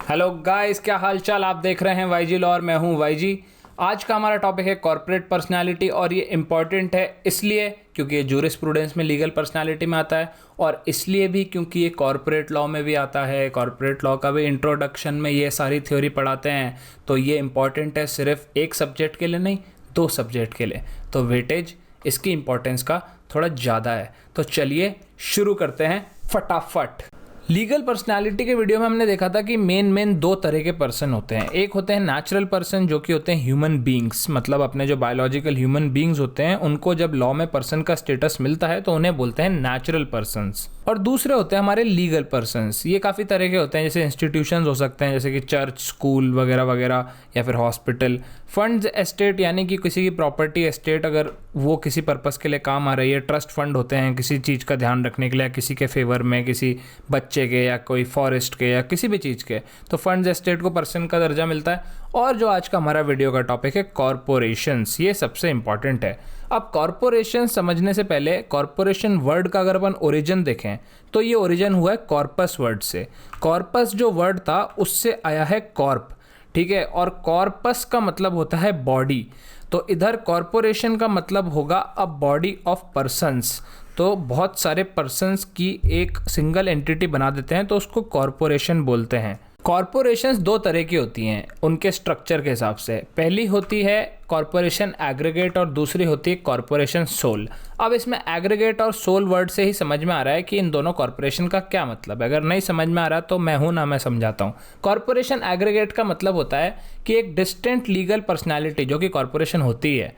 Hello guys, क्या हाल चाल। आप देख रहे हैं वाईजी लॉ और मैं हूं वाईजी। आज का हमारा टॉपिक है कॉर्पोरेट पर्सनालिटी और ये इम्पॉर्टेंट है इसलिए क्योंकि ये जूरिस्प्रूडेंस में लीगल पर्सनालिटी में आता है और इसलिए भी क्योंकि ये कॉर्पोरेट लॉ में भी आता है। कॉर्पोरेट लॉ का भी इंट्रोडक्शन में ये सारी थ्योरी पढ़ाते हैं, तो ये इम्पॉर्टेंट है सिर्फ एक सब्जेक्ट के लिए नहीं, दो सब्जेक्ट के लिए। तो वेटेज इसकी इम्पोर्टेंस का थोड़ा ज़्यादा है। तो चलिए शुरू करते हैं फटाफट। लीगल पर्सनालिटी के वीडियो में हमने देखा था कि मेन दो तरह के पर्सन होते हैं। एक होते हैं नेचुरल पर्सन, जो कि होते हैं ह्यूमन बींग्स, मतलब अपने जो बायोलॉजिकल ह्यूमन बींग्स होते हैं उनको जब लॉ में पर्सन का स्टेटस मिलता है तो उन्हें बोलते हैं नेचुरल पर्सन्स। और दूसरे होते हैं हमारे लीगल पर्सन्स। ये काफ़ी तरह के होते हैं, जैसे इंस्टीट्यूशंस हो सकते हैं जैसे कि चर्च, स्कूल वगैरह वगैरह, या फिर हॉस्पिटल। फंड्स एस्टेट यानी कि किसी की प्रॉपर्टी एस्टेट अगर वो किसी पर्पज़ के लिए काम आ रही है। ट्रस्ट फंड होते हैं किसी चीज़ का ध्यान रखने के लिए, किसी के फेवर में, किसी बच्चे के या कोई फॉरेस्ट के या किसी भी चीज़ के, तो फंड्स एस्टेट को पर्सन का दर्जा मिलता है। और जो आज का हमारा वीडियो का टॉपिक है कॉरपोरेशंस, ये सबसे इंपॉर्टेंट है। अब कॉरपोरेशन समझने से पहले कॉरपोरेशन वर्ड का अगर अपन ओरिजिन देखें तो ये ओरिजिन हुआ है कॉर्पस वर्ड से। कॉर्पस जो वर्ड था उससे आया है कॉर्प, ठीक है। और कॉर्पस का मतलब होता है बॉडी, तो इधर कॉरपोरेशन का मतलब होगा अ बॉडी ऑफ पर्सन्स। तो बहुत सारे पर्सन्स की एक सिंगल एंटिटी बना देते हैं तो उसको कॉरपोरेशन बोलते हैं। कॉरपोरेशंस दो तरह की होती हैं उनके स्ट्रक्चर के हिसाब से। पहली होती है कॉरपोरेशन एग्रीगेट और दूसरी होती है कॉरपोरेशन सोल। अब इसमें एग्रीगेट और सोल वर्ड से ही समझ में आ रहा है कि इन दोनों कॉरपोरेशन का क्या मतलब है। अगर नहीं समझ में आ रहा तो मैं हूं ना, मैं समझाता हूं। कॉरपोरेशन एग्रीगेट का मतलब होता है कि एक डिस्टिंक्ट लीगल पर्सनैलिटी जो कि कॉरपोरेशन होती है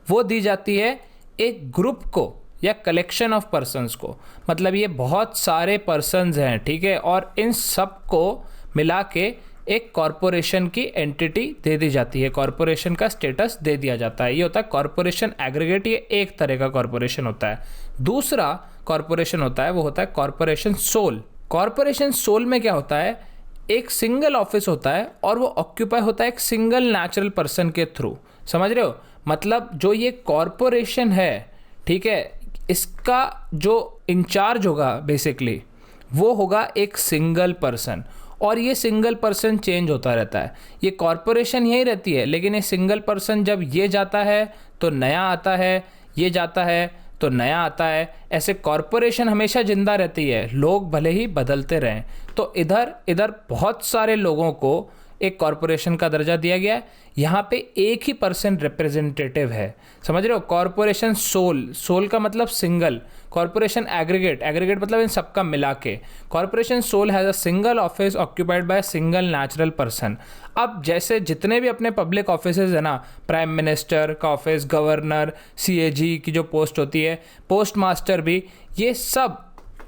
वो दी जाती है एक ग्रुप को या कलेक्शन ऑफ पर्सन्स को। मतलब ये बहुत सारे पर्सन्स हैं, ठीक है, और इन सब को मिला के एक कॉरपोरेशन की एंटिटी दे दी जाती है, कॉरपोरेशन का स्टेटस दे दिया जाता है। ये होता है कॉरपोरेशन एग्रीगेट, ये एक तरह का कॉरपोरेशन होता है। दूसरा कॉरपोरेशन होता है वो होता है कॉरपोरेशन सोल। कॉरपोरेशन सोल में क्या होता है, एक सिंगल ऑफिस होता है और वो ऑक्यूपाई होता है एक सिंगल नेचुरल पर्सन के थ्रू। समझ रहे हो, मतलब जो ये कॉरपोरेशन है, ठीक है, इसका जो इंचार्ज होगा बेसिकली वो होगा एक सिंगल पर्सन, और ये सिंगल पर्सन चेंज होता रहता है। ये कॉरपोरेशन यही रहती है, लेकिन ये सिंगल पर्सन जब ये जाता है तो नया आता है, ये जाता है तो नया आता है। ऐसे कॉरपोरेशन हमेशा जिंदा रहती है, लोग भले ही बदलते रहें। तो इधर बहुत सारे लोगों को एक कॉरपोरेशन का दर्जा दिया गया है। यहाँ पे एक ही पर्सन रिप्रेजेंटेटिव है, समझ रहे हो। कॉरपोरेशन सोल का मतलब सिंगल। कॉरपोरेशन एग्रीगेट मतलब इन सबका मिला के। Corporation sole has a single office occupied by single natural person. अब जैसे जितने भी अपने पब्लिक ऑफिसेज है ना, प्राइम मिनिस्टर का ऑफिस, गवर्नर, सीएजी की जो पोस्ट होती है, पोस्ट मास्टर भी, ये सब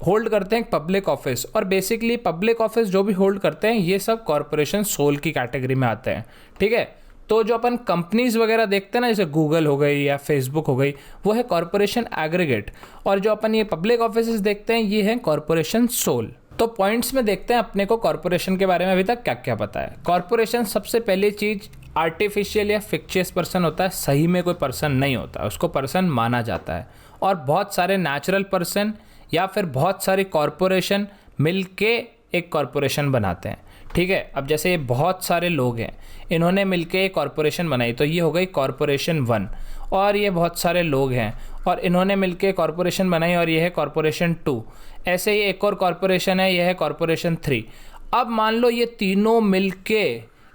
होल्ड करते हैं पब्लिक ऑफिस। और बेसिकली पब्लिक ऑफिस जो भी होल्ड करते हैं ये सब कॉरपोरेशन सोल की कैटेगरी में आते हैं, ठीक है। तो जो अपन कंपनीज वगैरह देखते हैं ना, जैसे गूगल हो गई या फेसबुक हो गई, वो है कॉरपोरेशन एग्रीगेट। और जो अपन ये पब्लिक ऑफिसेज देखते हैं ये है कॉरपोरेशन सोल। तो पॉइंट्स में देखते हैं अपने को कॉरपोरेशन के बारे में अभी तक क्या क्या पता है। कॉरपोरेशन सबसे पहली चीज़ आर्टिफिशियल या फिक्शियस पर्सन होता है, सही में कोई पर्सन नहीं होता, उसको पर्सन माना जाता है। और बहुत सारे नेचुरल पर्सन या फिर बहुत सारी कॉरपोरेशन मिलके एक कॉरपोरेशन बनाते हैं, ठीक है। अब जैसे ये बहुत सारे लोग हैं, इन्होंने मिलके एक कॉरपोरेशन बनाई, तो ये हो गई कॉरपोरेशन 1। और ये बहुत सारे लोग हैं और इन्होंने मिलके कॉरपोरेशन बनाई और ये है कॉरपोरेशन 2। ऐसे ही एक और कॉरपोरेशन है, ये है कॉरपोरेशन 3। अब मान लो ये तीनों मिलके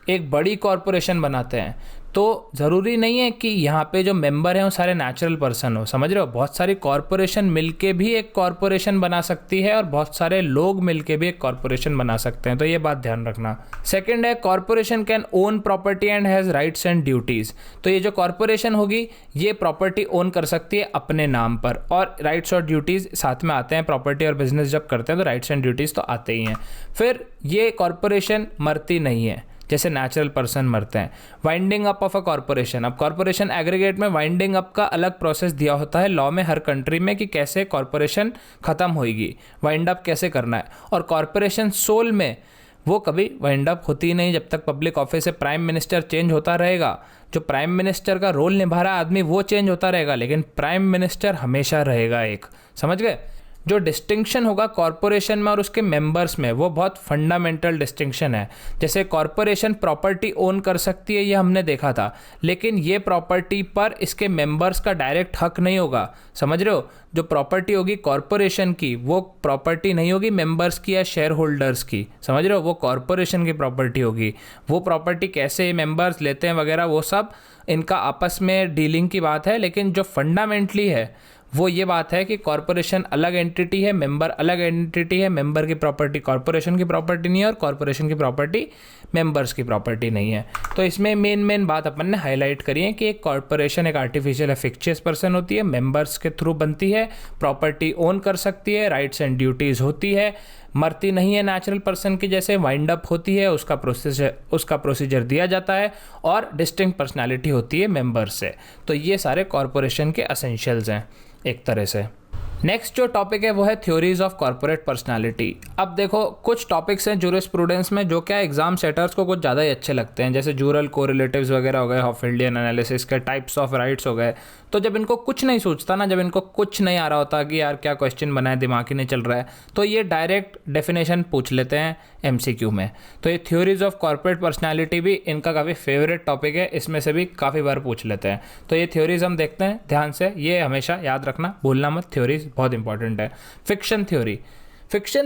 एक बड़ी कॉरपोरेशन बनाते हैं, तो ज़रूरी नहीं है कि यहाँ पे जो मेंबर हैं वो सारे नेचुरल पर्सन हो, समझ रहे हो। बहुत सारी कॉरपोरेशन मिलके भी एक कॉरपोरेशन बना सकती है और बहुत सारे लोग मिलके भी एक कॉरपोरेशन बना सकते हैं, तो ये बात ध्यान रखना। सेकंड है corporation can own property and has rights and duties. तो ये जो कॉरपोरेशन होगी ये प्रॉपर्टी ओन कर सकती है अपने नाम पर, और राइट्स और ड्यूटीज़ साथ में आते हैं। प्रॉपर्टी और बिजनेस जब करते हैं तो राइट्स एंड ड्यूटीज़ तो आते ही हैं। फिर ये कॉरपोरेशन मरती नहीं है जैसे नेचुरल पर्सन मरते हैं। Winding up of a corporation, अब कॉरपोरेशन एग्रीगेट में वाइंडिंग अप का अलग प्रोसेस दिया होता है लॉ में हर कंट्री में कि कैसे कॉरपोरेशन ख़त्म होगी, वाइंड अप कैसे करना है। और कॉरपोरेशन सोल में वो कभी वाइंड अप होती ही नहीं जब तक पब्लिक ऑफिस से प्राइम मिनिस्टर चेंज होता रहेगा। जो प्राइम मिनिस्टर का रोल निभा रहा आदमी वो चेंज होता रहेगा, लेकिन प्राइम मिनिस्टर हमेशा रहेगा एक, समझ गए। जो डिस्टिंक्शन होगा कॉरपोरेशन में और उसके मेंबर्स में, वो बहुत फंडामेंटल डिस्टिंक्शन है। जैसे कॉरपोरेशन प्रॉपर्टी ओन कर सकती है, ये हमने देखा था, लेकिन ये प्रॉपर्टी पर इसके मेंबर्स का डायरेक्ट हक नहीं होगा। समझ रहे हो? जो प्रॉपर्टी होगी कॉरपोरेशन की, वो प्रॉपर्टी नहीं होगी मेंबर्स की या शेयर होल्डर्स की। समझ रहे हो? वो कॉरपोरेशन की प्रॉपर्टी होगी। वो प्रॉपर्टी कैसे मेंबर्स लेते हैं वगैरह, वो सब इनका आपस में डीलिंग की बात है। लेकिन जो फंडामेंटली है वो ये बात है कि कॉरपोरेशन अलग एंटिटी है, मेंबर अलग एंटिटी है। मेंबर की प्रॉपर्टी कॉरपोरेशन की प्रॉपर्टी नहीं है और कॉरपोरेशन की प्रॉपर्टी मेंबर्स की प्रॉपर्टी नहीं है। तो इसमें मेन बात अपन ने हाईलाइट करी है कि एक कॉरपोरेशन एक आर्टिफिशियल या फिक्शियस पर्सन होती है, मेंबर्स के थ्रू बनती है, प्रॉपर्टी ओन कर सकती है, राइट्स एंड ड्यूटीज़ होती है, मरती नहीं है नेचुरल पर्सन की जैसे, वाइंड अप होती है, उसका प्रोसीजर दिया जाता है, और डिस्टिंक्ट पर्सनैलिटी होती है मेंबर्स से। तो ये सारे कॉरपोरेशन के असेंशियल्स हैं एक तरह से। नेक्स्ट जो टॉपिक है वो है थ्योरीज ऑफ कॉर्पोरेट पर्सनालिटी। अब देखो कुछ टॉपिक्स हैं जूरिस्प्रूडेंस में जो क्या एग्जाम सेटर्स को कुछ ज़्यादा ही अच्छे लगते हैं, जैसे जूरल कोरिलेटिव्स वगैरह हो गए, हॉफिल्डियन एनालिसिस के टाइप्स ऑफ राइट्स हो गए। तो जब इनको कुछ नहीं सोचता ना, जब इनको कुछ नहीं आ रहा होता कि यार क्या क्वेश्चन बनाए, दिमाग ही नहीं चल रहा है, तो ये डायरेक्ट डेफिनेशन पूछ लेते हैं MCQ में। तो ये थ्योरीज ऑफ कॉर्पोरेट पर्सनैलिटी भी इनका काफ़ी फेवरेट टॉपिक है, इसमें से भी काफ़ी बार पूछ लेते हैं। तो ये थ्योरीज हम देखते हैं ध्यान से, ये हमेशा याद रखना, भूलना मत, थ्योरीज बहुत इंपॉर्टेंट है। फिक्शन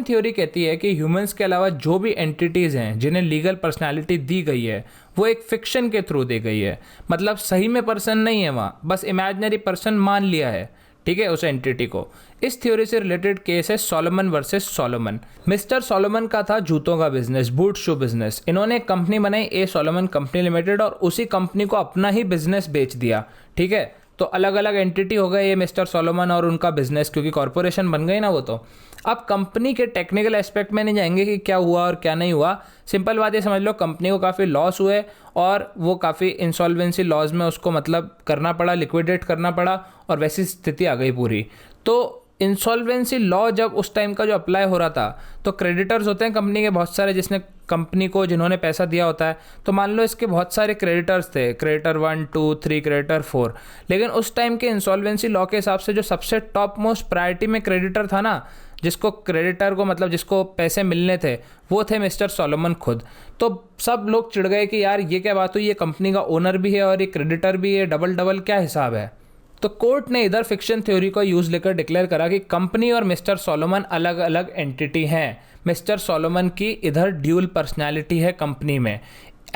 थ्योरी कहती है कि ह्यूमंस के अलावा जो भी एंटिटीज़ हैं जिन्हें लीगल पर्सनालिटी दी गई है वो एक फिक्शन के थ्रू दी गई है। मतलब सही में पर्सन नहीं है वहाँ, बस इमेजिनरी पर्सन मान लिया है, ठीक है, उस एंटिटी को। इस थ्योरी से रिलेटेड केस है Solomon versus Solomon. Mister Solomon का था जूतों का बिजनेस, बूट शू बिजनेस। इन्होंने एक कंपनी बनाई ए सोलोमन कंपनी लिमिटेड, और उसी कंपनी को अपना ही बिजनेस बेच दिया, ठीक है। तो अलग अलग एंटिटी हो गए ये मिस्टर सोलोमन और उनका बिजनेस, क्योंकि कॉरपोरेशन बन गई ना वो। तो अब कंपनी के टेक्निकल एस्पेक्ट में नहीं जाएंगे कि क्या हुआ और क्या नहीं हुआ। सिंपल बात ये समझ लो, कंपनी को काफ़ी लॉस हुए और वो काफ़ी इंसॉल्वेंसी लॉज में उसको मतलब करना पड़ा, लिक्विडेट करना पड़ा, और वैसी स्थिति आ गई पूरी। तो इंसॉल्वेंसी लॉ जब उस टाइम का जो अप्लाई हो रहा था, तो क्रेडिटर्स होते हैं कंपनी के बहुत सारे, जिन्होंने पैसा दिया होता है। तो मान लो इसके बहुत सारे क्रेडिटर्स थे, क्रेडिटर 1, 2, 3, क्रेडिटर 4। लेकिन उस टाइम के इंसॉल्वेंसी लॉ के हिसाब से जो सबसे टॉप मोस्ट प्रायोरिटी में क्रेडिटर था ना, जिसको क्रेडिटर को मतलब जिसको पैसे मिलने थे, वो थे मिस्टर सोलोमन खुद। तो सब लोग चिढ़ गए कि यार ये क्या बात हुई, ये कंपनी का ओनर भी है और ये क्रेडिटर भी है, डबल क्या हिसाब है। तो कोर्ट ने इधर फिक्शन थ्योरी को यूज़ लेकर डिक्लेयर करा कि कंपनी और मिस्टर सोलोमन अलग अलग एंटिटी हैं। मिस्टर सोलोमन की इधर ड्यूल पर्सनैलिटी है कंपनी में,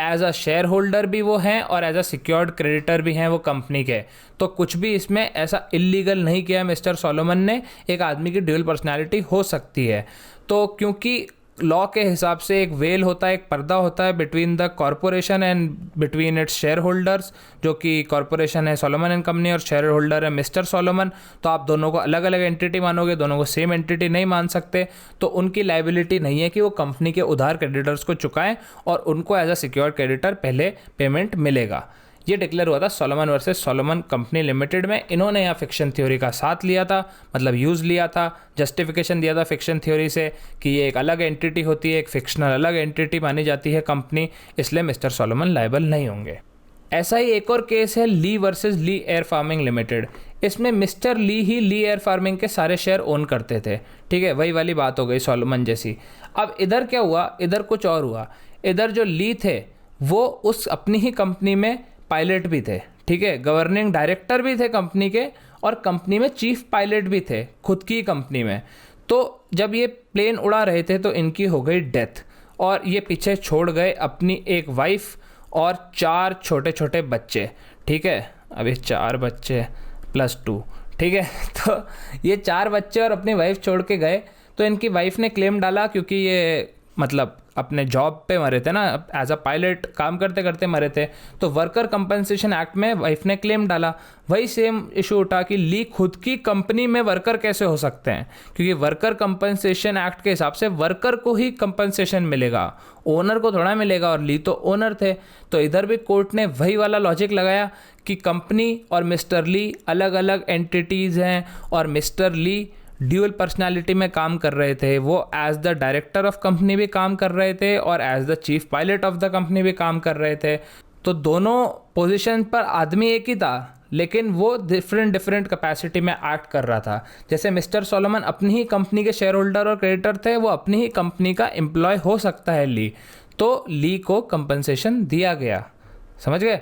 एज अ शेयर होल्डर भी वो हैं और एज अ सिक्योर्ड क्रेडिटर भी हैं वो कंपनी के। तो कुछ भी इसमें ऐसा इलीगल नहीं किया मिस्टर सोलोमन ने। एक आदमी की ड्यूल पर्सनैलिटी हो सकती है। तो क्योंकि लॉ के हिसाब से एक वेल होता है, एक पर्दा होता है between the corporation and between its share holders, जो कि कॉरपोरेशन है सोलोमन एंड कंपनी और शेयर होल्डर है मिस्टर सोलोमन। तो आप दोनों को अलग अलग एंटिटी मानोगे, दोनों को सेम एंटिटी नहीं मान सकते। तो उनकी लायबिलिटी नहीं है कि वो कंपनी के उधार क्रेडिटर्स को चुकाएं और उनको एज अ सिक्योर क्रेडिटर पहले पेमेंट मिलेगा। ये डिक्लेयर हुआ था Solomon versus Solomon company limited में। इन्होंने यहाँ फिक्शन थ्योरी का साथ लिया था, मतलब यूज़ लिया था, जस्टिफिकेशन दिया था फिक्शन थ्योरी से कि ये एक अलग एंटिटी होती है, एक फिक्शनल अलग एंटिटी मानी जाती है कंपनी, इसलिए मिस्टर सोलोमन लायबल नहीं होंगे। ऐसा ही एक और केस है ली वर्सेस ली एयर फार्मिंग लिमिटेड। इसमें मिस्टर ली ही ली एयर फार्मिंग के सारे शेयर ओन करते थे, ठीक है, वही वाली बात हो गई सोलोमन जैसी। अब इधर क्या हुआ, इधर कुछ और हुआ। इधर जो ली थे वो उस अपनी ही कंपनी में पायलट भी थे, ठीक है, गवर्निंग डायरेक्टर भी थे कंपनी के, और कंपनी में चीफ पायलट भी थे खुद की कंपनी में। तो जब ये प्लेन उड़ा रहे थे तो इनकी हो गई डेथ, और ये पीछे छोड़ गए अपनी एक वाइफ और 4 छोटे छोटे बच्चे, ठीक है। अभी 4 बच्चे +2, ठीक है। तो ये 4 बच्चे और अपनी वाइफ छोड़ के गए। तो इनकी वाइफ ने क्लेम डाला, क्योंकि ये मतलब अपने जॉब पे मरे थे ना, एज अ पायलट काम करते करते मरे थे। तो वर्कर कंपनसेशन एक्ट में वाइफ ने क्लेम डाला। वही सेम इशू उठा कि ली खुद की कंपनी में वर्कर कैसे हो सकते हैं, क्योंकि वर्कर कंपनसेशन एक्ट के हिसाब से वर्कर को ही कंपनसेशन मिलेगा, ओनर को थोड़ा मिलेगा, और ली तो ओनर थे। तो इधर भी कोर्ट ने वही वाला लॉजिक लगाया कि कंपनी और मिस्टर ली अलग अलग एंटिटीज़ हैं, और मिस्टर ली ड्यूअल पर्सनालिटी में काम कर रहे थे। वो as the director of company भी काम कर रहे थे और as the chief pilot of the company भी काम कर रहे थे। तो दोनों पोजीशन पर आदमी एक ही था, लेकिन वो डिफरेंट कैपेसिटी में एक्ट कर रहा था। जैसे मिस्टर सोलोमन अपनी ही कंपनी के शेयर होल्डर और क्रेडिटर थे, वो अपनी ही कंपनी का एम्प्लॉय हो सकता है ली, तो ली को कंपनसेशन दिया गया। समझ गए?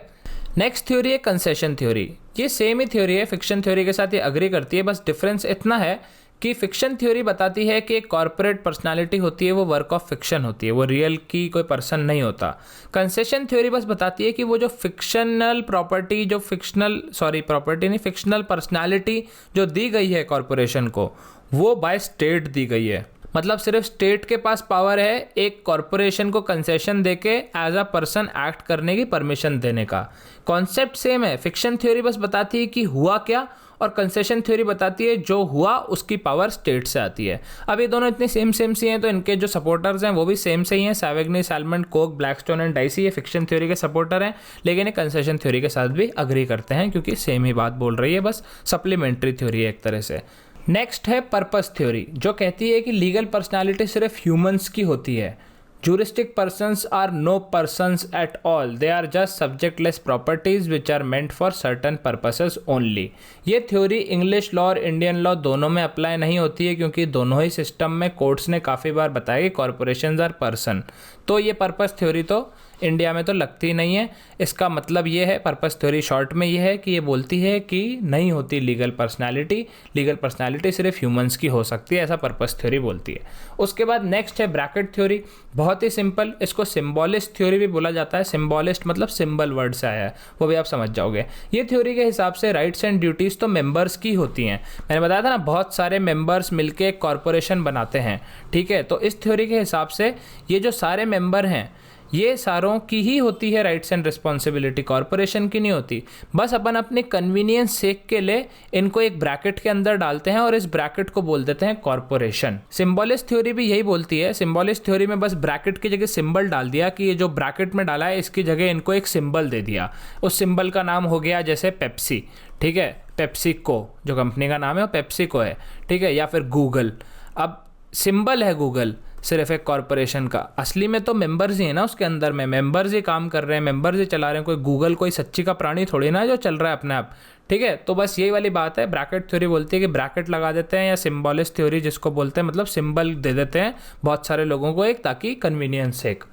नेक्स्ट थ्योरी है कंसेशन थ्योरी। ये सेम ही थ्योरी है, फिक्शन थ्योरी के साथ ये अग्री करती है, बस डिफरेंस इतना है कि फिक्शन थ्योरी बताती है कि एक कॉर्पोरेट पर्सनालिटी होती है वो वर्क ऑफ फिक्शन होती है, वो रियल की कोई पर्सन नहीं होता। कंसेशन थ्योरी बस बताती है कि वो जो फिक्शनल प्रॉपर्टी, जो फिक्शनल पर्सनालिटी जो दी गई है कॉर्पोरेशन को, वो बाय स्टेट दी गई है। मतलब सिर्फ स्टेट के पास पावर है एक कॉर्पोरेशन को कंसेशन देके एज अ पर्सन एक्ट करने की परमिशन देने का। कॉन्सेप्ट सेम है। फिक्शन थ्योरी बस बताती है कि हुआ क्या, और कंसेशन थ्योरी बताती है जो हुआ उसकी पावर स्टेट से आती है। अब ये दोनों इतने सेम सी हैं, तो इनके जो सपोर्टर्स हैं वो भी सेम से ही हैं। Savigny, Salmond, Coke, Blackstone and Dicey ये फिक्शन थ्योरी के सपोर्टर हैं, लेकिन ये कंसेशन थ्योरी के साथ भी अग्री करते हैं क्योंकि सेम ही बात बोल रही है, बस सप्लीमेंट्री थ्योरी है एक तरह से। नेक्स्ट है पर्पस थ्योरी, जो कहती है कि लीगल पर्सनालिटी सिर्फ ह्यूमंस की होती है। Juristic persons are no persons at all. They are just subjectless properties which are meant for certain purposes only. ये थ्योरी इंग्लिश लॉ और इंडियन लॉ दोनों में अप्लाई नहीं होती है, क्योंकि दोनों ही सिस्टम में कोर्ट्स ने काफ़ी बार बताया कि कॉर्पोरेशंस आर पर्सन। तो ये पर्पस थ्योरी तो इंडिया में तो लगती ही नहीं है। इसका मतलब ये है, पर्पस थ्योरी शॉर्ट में ये है कि ये बोलती है कि नहीं होती लीगल पर्सनालिटी सिर्फ ह्यूमंस की हो सकती है, ऐसा पर्पस थ्योरी बोलती है। उसके बाद नेक्स्ट है ब्रैकेट थ्योरी। बहुत ही सिंपल, इसको सिम्बॉलिस्ट थ्योरी भी बोला जाता है। सिम्बॉलिस्ट मतलब सिंबल वर्ड से आया है, वो भी आप समझ जाओगे। ये थ्योरी के हिसाब से राइट्स एंड ड्यूटीज़ तो मेंबर्स की होती हैं। मैंने बताया था ना, बहुत सारे मेंबर्स मिलके एक कॉर्पोरेशन बनाते हैं, ठीक है। तो इस थ्योरी के हिसाब से ये जो सारे मेंबर हैं ये सारों की ही होती है राइट्स एंड रिस्पॉन्सिबिलिटी, कॉर्पोरेशन की नहीं होती। बस अपन अपने कन्वीनियंस सेक के लिए इनको एक ब्रैकेट के अंदर डालते हैं और इस ब्रैकेट को बोल देते हैं कॉर्पोरेशन। सिंबॉलिस्ट थ्योरी भी यही बोलती है। सिंबॉलिस्ट थ्योरी में बस ब्रैकेट की जगह सिंबल डाल दिया कि ये जो ब्रैकेट में डाला है इसकी जगह इनको एक सिंबल दे दिया। उस सिंबल का नाम हो गया जैसे पेप्सी, ठीक है, पेप्सिको जो कंपनी का नाम है वो पेप्सिको है, ठीक है, या फिर गूगल। अब सिंबल है गूगल सिर्फ एक कॉर्पोरेशन का, असली में तो मेंबर्स ही है ना, उसके अंदर में मेंबर्स ही काम कर रहे हैं, मेंबर्स ही चला रहे हैं। कोई गूगल कोई सच्ची का प्राणी थोड़ी ना जो चल रहा है अपने आप, ठीक है। तो बस यही वाली बात है। ब्रैकेट थ्योरी बोलती है कि ब्रैकेट लगा देते हैं, या सिंबॉलिस्ट थ्योरी जिसको बोलते हैं मतलब सिंबल दे देते हैं बहुत सारे लोगों को एक, ताकि कन्वीनियंस सेक।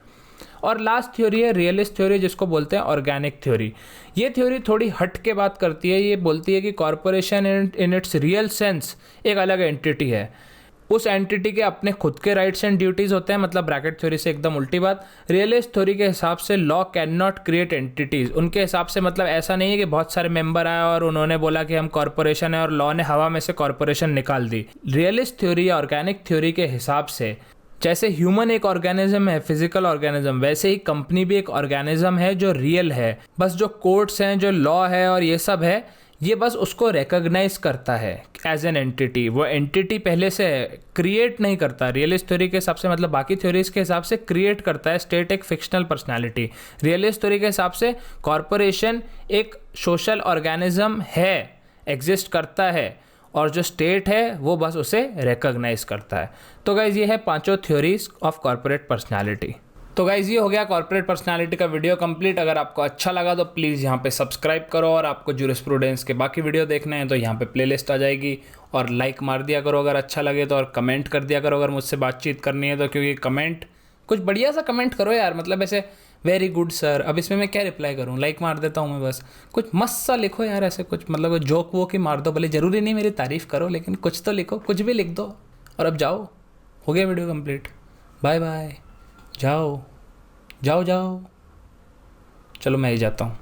और लास्ट थ्योरी है रियलिस्ट थ्योरी, जिसको बोलते हैं ऑर्गेनिक थ्योरी। ये थ्योरी थोड़ी हट के बात करती है। ये बोलती है कि corporation in its real sense एक अलग एंटिटी है, उस एंटिटी के अपने खुद के राइट्स एंड ड्यूटीज़ होते हैं, मतलब ब्रैकेट थ्योरी से एकदम उल्टी बात। रियलिस्ट थ्योरी के हिसाब से law can not create entities. उनके हिसाब से मतलब ऐसा नहीं है कि बहुत सारे मेंबर आए और उन्होंने बोला कि हम कॉर्पोरेशन है और लॉ ने हवा में से कॉर्पोरेशन निकाल दी। रियलिस्ट थ्योरी या ऑर्गेनिक थ्योरी के हिसाब से जैसे ह्यूमन एक ऑर्गेनिज्म है, फिजिकल ऑर्गेनिज्म, वैसे ही कंपनी भी एक ऑर्गेनिज्म है जो रियल है। बस जो कोर्ट्स हैं, जो लॉ है और ये सब है, ये बस उसको रिकॉग्नाइज करता है एज एन एंटिटी। वो एंटिटी पहले से क्रिएट नहीं करता। रियलिस्ट थ्योरी के हिसाब से मतलब बाकी थ्योरीज के हिसाब से क्रिएट करता है स्टेट एक फिक्शनल पर्सनालिटी। रियलिस्ट थ्योरी के हिसाब से कॉर्पोरेशन एक सोशल ऑर्गेनिज्म है, एग्जिस्ट करता है, और जो स्टेट है वो बस उसे रिकॉग्नाइज करता है। तो गाइज ये है पांचों थ्योरीज ऑफ कॉर्पोरेट पर्सनालिटी। तो गाइज ये हो गया कॉर्पोरेट पर्सनालिटी का वीडियो कंप्लीट। अगर आपको अच्छा लगा तो प्लीज़ यहाँ पे सब्सक्राइब करो, और आपको जूरिस्प्रूडेंस के बाकी वीडियो देखने हैं तो यहाँ पे प्लेलिस्ट आ जाएगी, और लाइक मार दिया करो अगर अच्छा लगे तो, और कमेंट कर दिया करो अगर मुझसे बातचीत करनी है तो, क्योंकि कमेंट कुछ बढ़िया सा कमेंट करो यार, मतलब ऐसे वेरी गुड सर, अब इसमें मैं क्या रिप्लाई करूँ, लाइक मार देता हूँ मैं बस। कुछ मस्त सा लिखो यार, ऐसे कुछ मतलब जोक वोक ही मार दो, भले ज़रूरी नहीं मेरी तारीफ़ करो, लेकिन कुछ तो लिखो, कुछ भी लिख दो। और अब जाओ, हो गया वीडियो कंप्लीट, बाय बाय, जाओ जाओ जाओ, चलो मैं ही जाता हूँ।